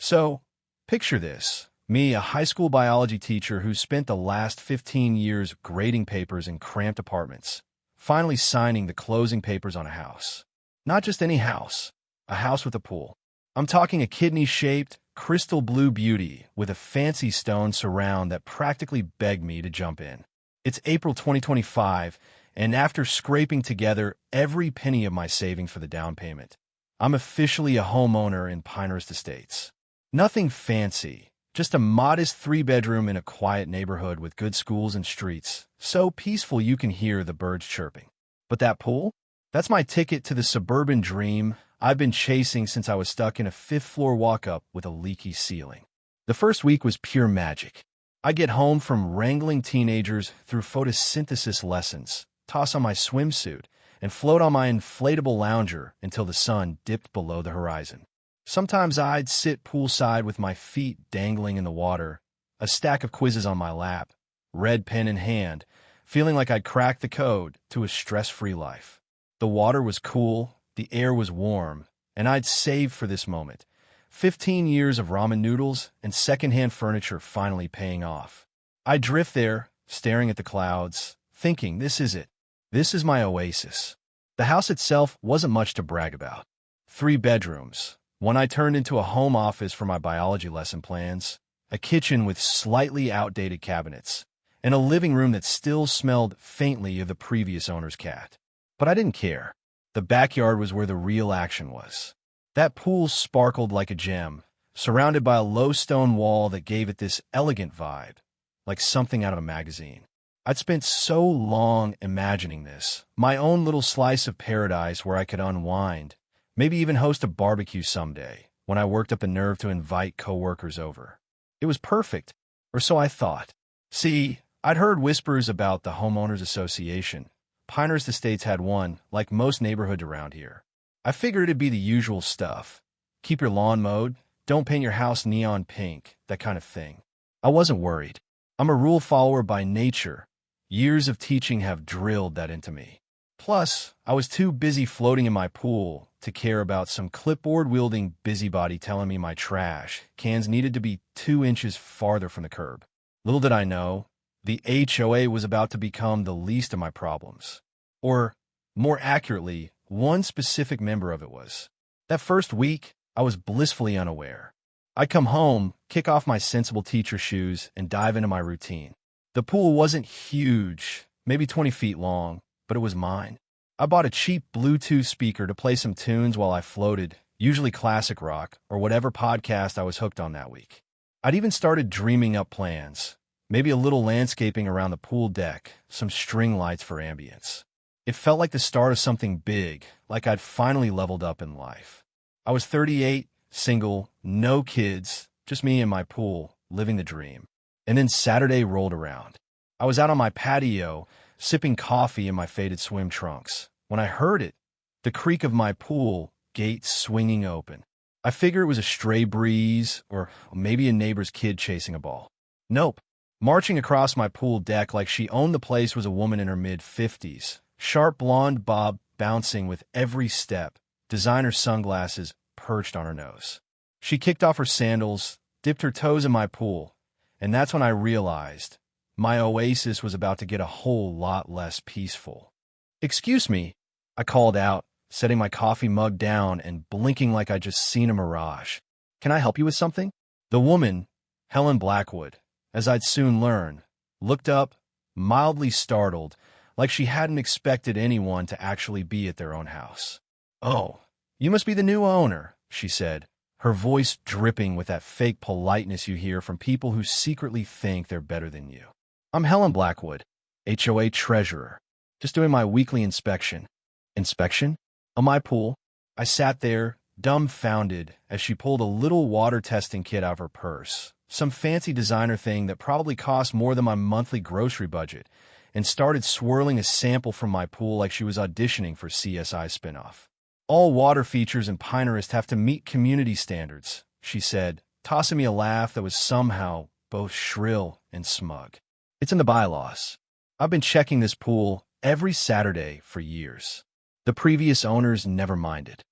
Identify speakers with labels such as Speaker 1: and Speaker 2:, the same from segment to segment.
Speaker 1: So, picture this. Me, a high school biology teacher who spent the last 15 years grading papers in cramped apartments, finally signing the closing papers on a house. Not just any house, a house with a pool. I'm talking a kidney-shaped, crystal blue beauty with a fancy stone surround that practically begged me to jump in. It's April 2025, and after scraping together every penny of my savings for the down payment, I'm officially a homeowner in Pinehurst Estates. Nothing fancy, just a modest 3-bedroom in a quiet neighborhood with good schools and streets, so peaceful you can hear the birds chirping. But that pool? That's my ticket to the suburban dream I've been chasing since I was stuck in a 5th-floor walk-up with a leaky ceiling. The first week was pure magic. I get home from wrangling teenagers through photosynthesis lessons, toss on my swimsuit, and float on my inflatable lounger until the sun dipped below the horizon. Sometimes I'd sit poolside with my feet dangling in the water, a stack of quizzes on my lap, red pen in hand, feeling like I'd cracked the code to a stress-free life. The water was cool, the air was warm, and I'd saved for this moment. 15 years of ramen noodles and secondhand furniture finally paying off. I drift there, staring at the clouds, thinking this is it. This is my oasis. The house itself wasn't much to brag about. 3 bedrooms, one I turned into a home office for my biology lesson plans, a kitchen with slightly outdated cabinets, and a living room that still smelled faintly of the previous owner's cat. But I didn't care. The backyard was where the real action was. That pool sparkled like a gem, surrounded by a low stone wall that gave it this elegant vibe, like something out of a magazine. I'd spent so long imagining this, my own little slice of paradise where I could unwind, maybe even host a barbecue someday, when I worked up the nerve to invite coworkers over. It was perfect, or so I thought. See, I'd heard whispers about the Homeowners Association. Pinehurst Estates had one, like most neighborhoods around here. I figured it'd be the usual stuff. Keep your lawn mowed, don't paint your house neon pink, that kind of thing. I wasn't worried. I'm a rule follower by nature. Years of teaching have drilled that into me. Plus, I was too busy floating in my pool to care about some clipboard-wielding busybody telling me my trash cans needed to be 2 inches farther from the curb. Little did I know, the HOA was about to become the least of my problems. Or, more accurately, one specific member of it was. That first week, I was blissfully unaware. I'd come home, kick off my sensible teacher shoes, and dive into my routine. The pool wasn't huge, maybe 20 feet long, but it was mine. I bought a cheap Bluetooth speaker to play some tunes while I floated, usually classic rock or whatever podcast I was hooked on that week. I'd even started dreaming up plans. Maybe a little landscaping around the pool deck, some string lights for ambience. It felt like the start of something big, like I'd finally leveled up in life. I was 38, single, no kids, just me and my pool, living the dream. And then Saturday rolled around. I was out on my patio, sipping coffee in my faded swim trunks, when I heard it, the creak of my pool gate swinging open. I figured it was a stray breeze, or maybe a neighbor's kid chasing a ball. Nope. Marching across my pool deck like she owned the place was a woman in her mid-50s, sharp blonde bob bouncing with every step, designer sunglasses perched on her nose. She kicked off her sandals, dipped her toes in my pool, and that's when I realized my oasis was about to get a whole lot less peaceful. "Excuse me," I called out, setting my coffee mug down and blinking like I'd just seen a mirage. "Can I help you with something?" The woman, Helen Blackwood, as I'd soon learn, looked up, mildly startled, like she hadn't expected anyone to actually be at their own house. "Oh, you must be the new owner," she said, her voice dripping with that fake politeness you hear from people who secretly think they're better than you. "I'm Helen Blackwood, HOA treasurer, just doing my weekly inspection." "Inspection? On my pool?" I sat there, dumbfounded, as she pulled a little water testing kit out of her purse, some fancy designer thing that probably cost more than my monthly grocery budget, and started swirling a sample from my pool like she was auditioning for CSI spinoff. "All water features in Pinehurst have to meet community standards," she said, tossing me a laugh that was somehow both shrill and smug. "It's in the bylaws. I've been checking this pool every Saturday for years. The previous owners never minded."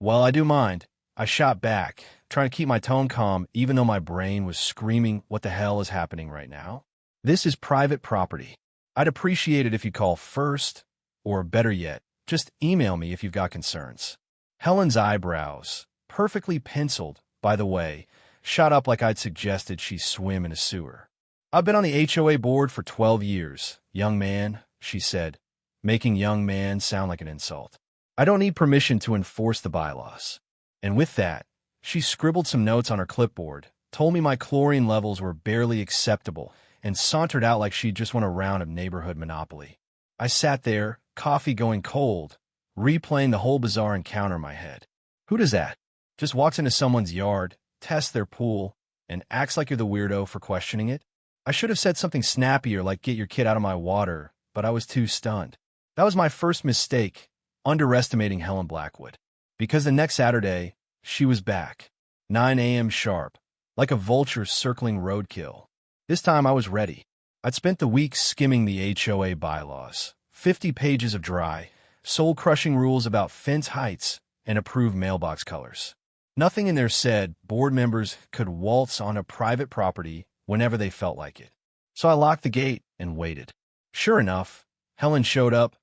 Speaker 1: "Well, I do mind," I shot back, trying to keep my tone calm even though my brain was screaming, what the hell is happening right now? This is private property. I'd appreciate it if you call first, or better yet, just email me if you've got concerns. Helen's eyebrows, perfectly penciled, by the way, shot up like I'd suggested she swim in a sewer. I've been on the HOA board for 12 years, young man, she said, making young man sound like an insult. I don't need permission to enforce the bylaws. And with that, she scribbled some notes on her clipboard, told me my chlorine levels were barely acceptable, and sauntered out like she'd just won a round of neighborhood Monopoly. I sat there, coffee going cold, replaying the whole bizarre encounter in my head. Who does that? Just walks into someone's yard, tests their pool, and acts like you're the weirdo for questioning it? I should have said something snappier like get your kid out of my water, but I was too stunned. That was my first mistake, underestimating Helen Blackwood. Because the next Saturday, she was back, 9 a.m. sharp, like a vulture circling roadkill. This time I was ready. I'd spent the week skimming the HOA bylaws, 50 pages of dry, soul-crushing rules about fence heights and approved mailbox colors. Nothing in there said board members could waltz on a private property whenever they felt like it. So I locked the gate and waited. Sure enough, Helen showed up,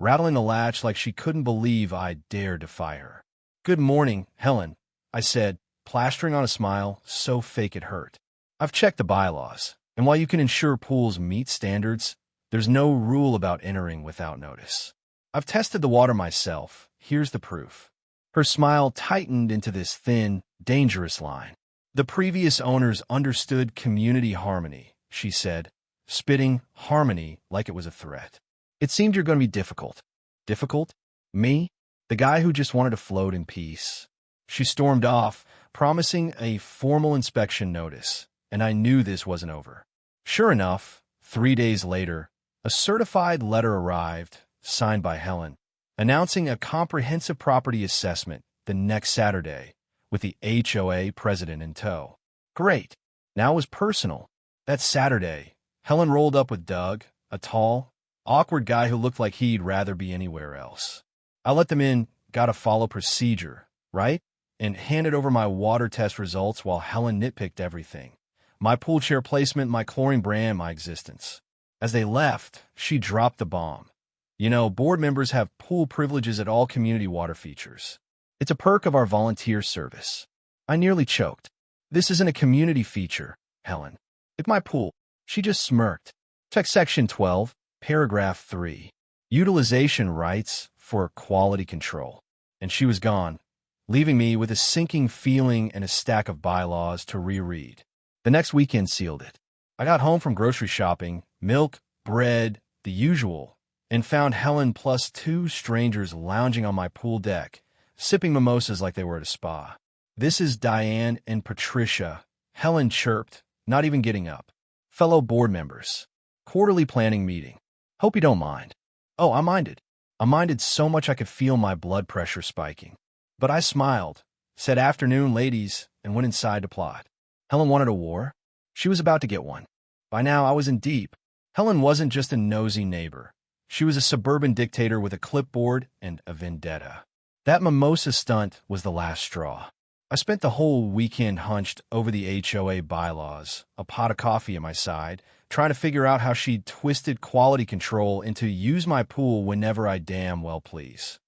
Speaker 1: rattling the latch like she couldn't believe I dared defy her. "Good morning, Helen," I said, plastering on a smile so fake it hurt. "I've checked the bylaws, and while you can ensure pools meet standards, there's no rule about entering without notice. I've tested the water myself. Here's the proof." Her smile tightened into this thin, dangerous line. "The previous owners understood community harmony," she said, spitting harmony like it was a threat. "It seemed you're going to be difficult." Difficult? Me? The guy who just wanted to float in peace. She stormed off, promising a formal inspection notice, and I knew this wasn't over. Sure enough, 3 days later, a certified letter arrived, signed by Helen, announcing a comprehensive property assessment the next Saturday, with the HOA president in tow. Great. Now it was personal. That Saturday, Helen rolled up with Doug, a tall, awkward guy who looked like he'd rather be anywhere else. I let them in, gotta follow procedure, right? And handed over my water test results while Helen nitpicked everything. My pool chair placement, my chlorine brand, my existence. As they left, she dropped the bomb. "You know, board members have pool privileges at all community water features. It's a perk of our volunteer service." I nearly choked. "This isn't a community feature, Helen. It's my pool." She just smirked. Check Section 12, Paragraph 3. Utilization rights for quality control. And she was gone, leaving me with a sinking feeling and a stack of bylaws to reread. The next weekend sealed it. I got home from grocery shopping, milk, bread, the usual, and found Helen plus 2 strangers lounging on my pool deck, sipping mimosas like they were at a spa. "This is Diane and Patricia," Helen chirped, not even getting up. "Fellow board members. Quarterly planning meeting. Hope you don't mind." Oh, I minded. I minded so much I could feel my blood pressure spiking. But I smiled, said afternoon, ladies, and went inside to plot. Helen wanted a war. She was about to get one. By now, I was in deep. Helen wasn't just a nosy neighbor. She was a suburban dictator with a clipboard and a vendetta. That mimosa stunt was the last straw. I spent the whole weekend hunched over the HOA bylaws, a pot of coffee at my side, trying to figure out how she'd twisted quality control into use my pool whenever I damn well please.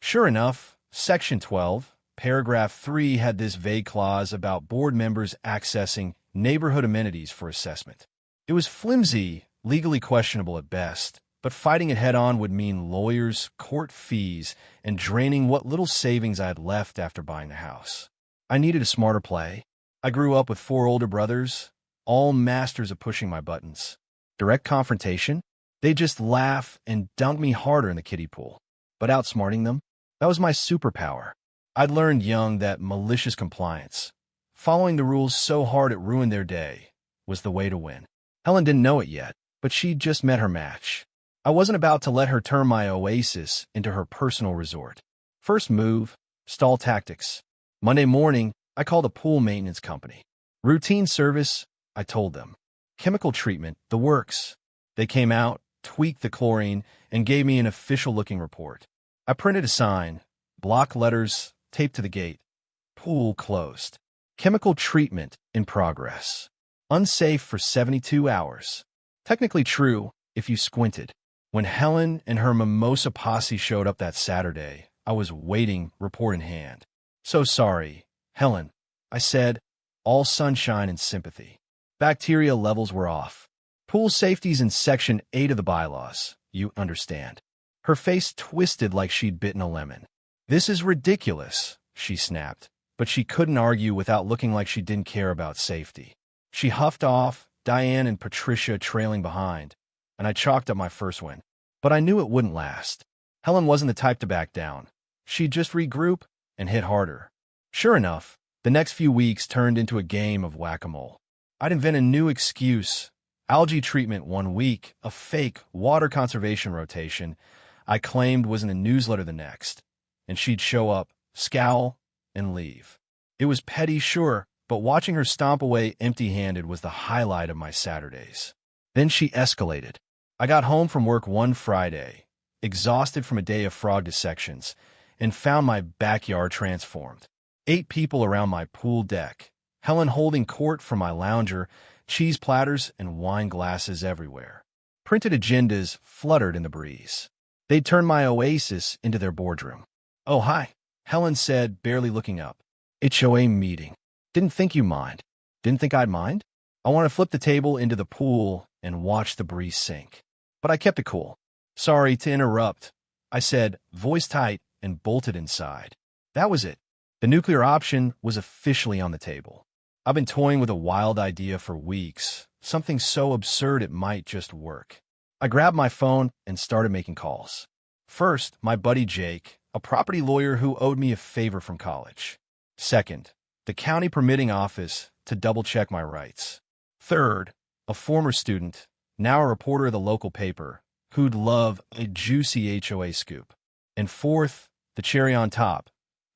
Speaker 1: Sure enough, Section 12, Paragraph 3 had this vague clause about board members accessing neighborhood amenities for assessment. It was flimsy, legally questionable at best, but fighting it head-on would mean lawyers, court fees, and draining what little savings I had left after buying the house. I needed a smarter play. I grew up with 4 older brothers, all masters of pushing my buttons. Direct confrontation? They'd just laugh and dunk me harder in the kiddie pool. But outsmarting them? That was my superpower. I'd learned young that malicious compliance, following the rules so hard it ruined their day, was the way to win. Helen didn't know it yet, but she'd just met her match. I wasn't about to let her turn my oasis into her personal resort. First move, stall tactics. Monday morning, I called a pool maintenance company. Routine service, I told them. Chemical treatment, the works. They came out, tweaked the chlorine, and gave me an official-looking report. I printed a sign, block letters, taped to the gate. Pool closed. Chemical treatment in progress. Unsafe for 72 hours. Technically true if you squinted. When Helen and her mimosa posse showed up that Saturday, I was waiting, report in hand. "So sorry, Helen," I said, all sunshine and sympathy. "Bacteria levels were off. Pool safety's in Section 8 of the bylaws, you understand." Her face twisted like she'd bitten a lemon. "This is ridiculous," she snapped, but she couldn't argue without looking like she didn't care about safety. She huffed off, Diane and Patricia trailing behind, and I chalked up my first win. But I knew it wouldn't last. Helen wasn't the type to back down. She'd just regroup and hit harder. Sure enough, the next few weeks turned into a game of whack-a-mole. I'd invent a new excuse. Algae treatment one week, a fake water conservation rotation I claimed was in a newsletter the next, and she'd show up, scowl, and leave. It was petty, sure, but watching her stomp away empty-handed was the highlight of my Saturdays. Then she escalated. I got home from work one Friday, exhausted from a day of frog dissections, and found my backyard transformed. 8 people around my pool deck, Helen holding court for my lounger, cheese platters and wine glasses everywhere. Printed agendas fluttered in the breeze. They'd turned my oasis into their boardroom. "Oh, hi," Helen said, barely looking up. "HOA meeting. Didn't think you mind." Didn't think I'd mind? I want to flip the table into the pool and watch the breeze sink. But I kept it cool. "Sorry to interrupt," I said, voice tight, and bolted inside. That was it. The nuclear option was officially on the table. I've been toying with a wild idea for weeks, something so absurd it might just work. I grabbed my phone and started making calls. First, my buddy Jake, a property lawyer who owed me a favor from college. Second, the county permitting office to double-check my rights. Third, a former student, now a reporter of the local paper, who'd love a juicy HOA scoop. And fourth, the cherry on top,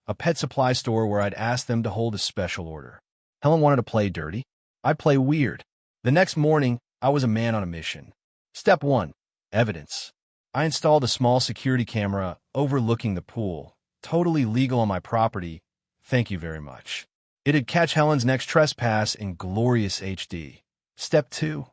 Speaker 1: a pet supply store where I'd asked them to hold a special order. Helen wanted to play dirty. I'd play weird. The next morning, I was a man on a mission. Step 1. Evidence. I installed a small security camera overlooking the pool, totally legal on my property. Thank you very much. It'd catch Helen's next trespass in glorious HD. Step 2.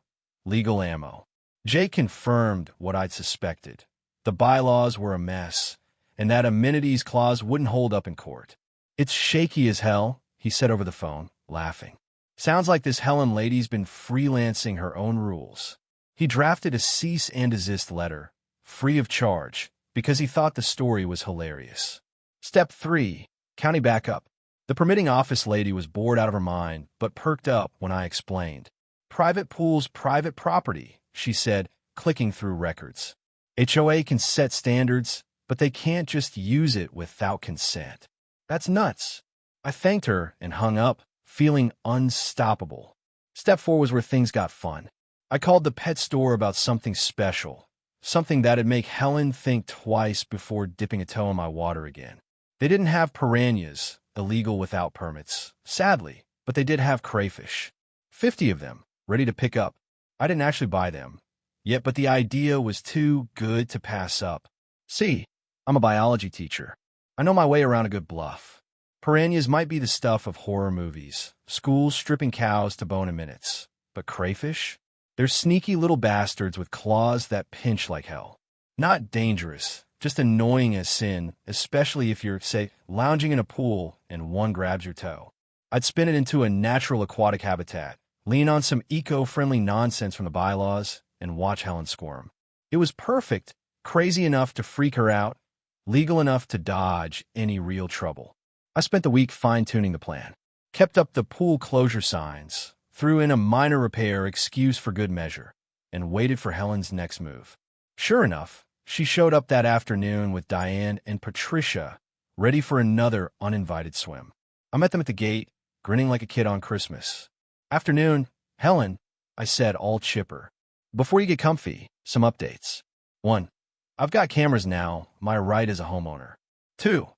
Speaker 1: Legal ammo. Jake confirmed what I'd suspected. The bylaws were a mess, and that amenities clause wouldn't hold up in court. "It's shaky as hell," he said over the phone, laughing. "Sounds like this Helen lady's been freelancing her own rules." He drafted a cease and desist letter, free of charge, because he thought the story was hilarious. Step 3. County backup. The permitting office lady was bored out of her mind, but perked up when I explained. "Private pool's private property," she said, clicking through records. "HOA can set standards, but they can't just use it without consent." That's nuts. I thanked her and hung up, feeling unstoppable. Step 4 was where things got fun. I called the pet store about something special, something that'd make Helen think twice before dipping a toe in my water again. They didn't have piranhas, illegal without permits, sadly, but they did have crayfish. 50 of them, ready to pick up. I didn't actually buy them yet, but the idea was too good to pass up. See, I'm a biology teacher. I know my way around a good bluff. Piranhas might be the stuff of horror movies, schools stripping cows to bone in minutes. But crayfish? They're sneaky little bastards with claws that pinch like hell. Not dangerous, just annoying as sin, especially if you're, say, lounging in a pool and one grabs your toe. I'd spin it into a natural aquatic habitat, lean on some eco-friendly nonsense from the bylaws, and watch Helen squirm. It was perfect, crazy enough to freak her out, legal enough to dodge any real trouble. I spent the week fine-tuning the plan, kept up the pool closure signs, threw in a minor repair excuse for good measure, and waited for Helen's next move. Sure enough, she showed up that afternoon with Diane and Patricia, ready for another uninvited swim. I met them at the gate, grinning like a kid on Christmas. "Afternoon, Helen," I said, all chipper. "Before you get comfy, some updates. 1. I've got cameras now, my right as a homeowner. 2.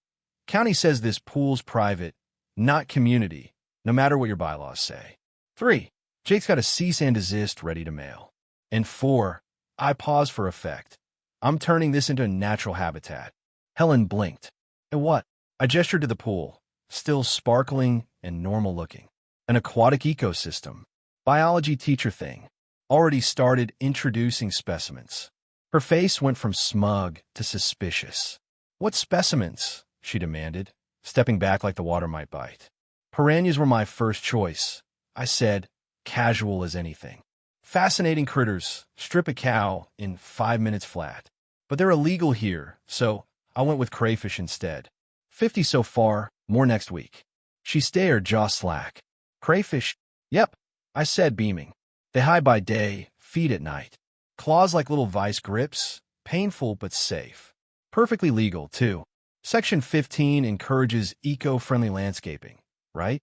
Speaker 1: County says this pool's private, not community, no matter what your bylaws say. 3. Jake's got a cease and desist ready to mail. And 4. I pause for effect. I'm turning this into a natural habitat." Helen blinked. "And what?" I gestured to the pool, still sparkling and normal looking. An aquatic ecosystem. Biology teacher thing. Already started introducing specimens. Her face went from smug to suspicious. "What specimens?" she demanded, stepping back like the water might bite. "Piranhas were my first choice," I said, casual as anything. "Fascinating critters, strip a cow in 5 minutes flat. But they're illegal here, so I went with crayfish instead. 50 so far, more next week." She stared, jaw slack. "Crayfish?" "Yep," I said, beaming. "They hide by day, feed at night. Claws like little vice grips, painful but safe. Perfectly legal, too. Section 15 encourages eco-friendly landscaping, right?"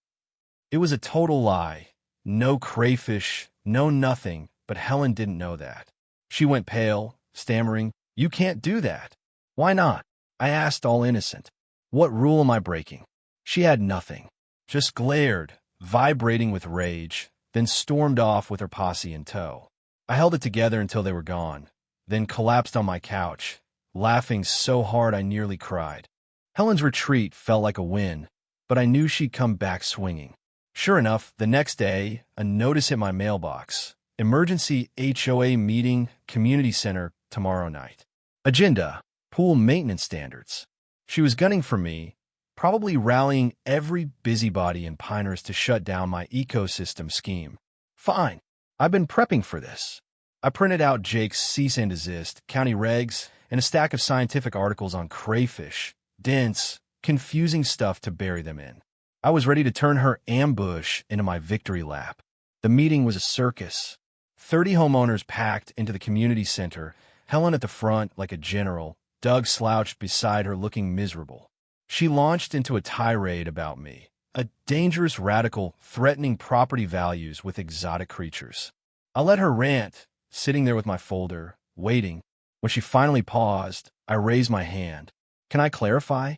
Speaker 1: It was a total lie. No crayfish, no nothing, but Helen didn't know that. She went pale, stammering, "You can't do that." "Why not?" I asked, all innocent. "What rule am I breaking?" She had nothing, just glared, vibrating with rage, then stormed off with her posse in tow. I held it together until they were gone, then collapsed on my couch, laughing so hard I nearly cried. Helen's retreat felt like a win, but I knew she'd come back swinging. Sure enough, the next day, a notice hit my mailbox. "Emergency HOA meeting, community center, tomorrow night. Agenda, pool maintenance standards." She was gunning for me, probably rallying every busybody in Pinehurst to shut down my ecosystem scheme. Fine. I've been prepping for this. I printed out Jake's cease and desist, county regs, and a stack of scientific articles on crayfish, dense, confusing stuff to bury them in. I was ready to turn her ambush into my victory lap. The meeting was a circus. 30 homeowners packed into the community center, Helen at the front like a general, Doug slouched beside her looking miserable. She launched into a tirade about me, a dangerous radical threatening property values with exotic creatures. I let her rant, sitting there with my folder, waiting. When she finally paused, I raised my hand. "Can I clarify?"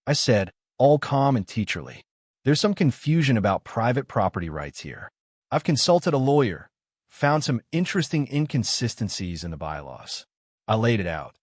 Speaker 1: I said, all calm and teacherly. "There's some confusion about private property rights here. I've consulted a lawyer, found some interesting inconsistencies in the bylaws." I laid it out.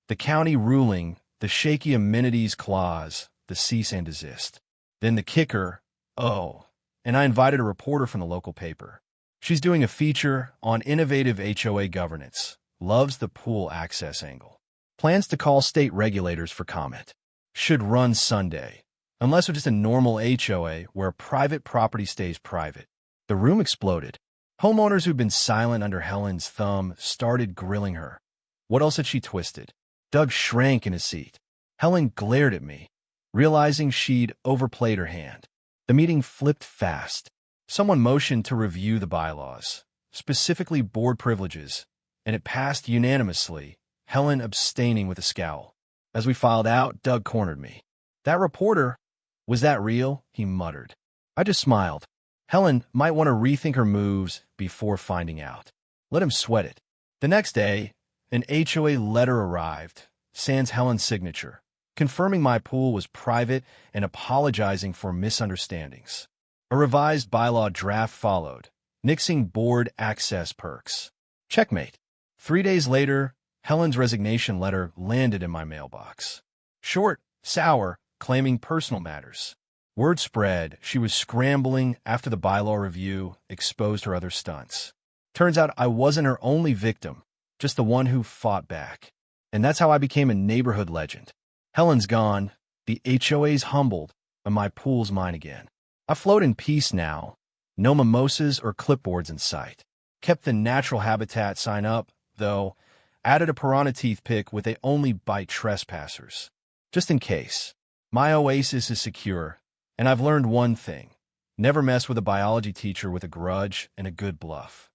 Speaker 1: The county ruling, the shaky amenities clause, the cease and desist. Then the kicker, and I invited a reporter from the local paper. She's doing a feature on innovative HOA governance, loves the pool access angle. Plans to call state regulators for comment. Should run Sunday, unless it's just a normal HOA where private property stays private. The room exploded. Homeowners who'd been silent under Helen's thumb started grilling her. What else had she twisted? Doug shrank in his seat. Helen glared at me, realizing she'd overplayed her hand. The meeting flipped fast. Someone motioned to review the bylaws, specifically board privileges, and it passed unanimously, Helen abstaining with a scowl. As we filed out, Doug cornered me. "That reporter, was that real?" he muttered. I just smiled. Helen might want to rethink her moves before finding out. Let him sweat it. The next day, an HOA letter arrived, sans Helen's signature, confirming my pool was private and apologizing for misunderstandings. A revised bylaw draft followed, nixing board access perks. Checkmate. 3 days later, Helen's resignation letter landed in my mailbox. Short, sour, claiming personal matters. Word spread she was scrambling after the bylaw review exposed her other stunts. Turns out I wasn't her only victim, just the one who fought back. And that's how I became a neighborhood legend. Helen's gone, the HOA's humbled, and my pool's mine again. I float in peace now. No mimosas or clipboards in sight. Kept the natural habitat sign up, though, added a piranha teeth pick with "they only bite trespassers." Just in case. My oasis is secure, and I've learned one thing. Never mess with a biology teacher with a grudge and a good bluff.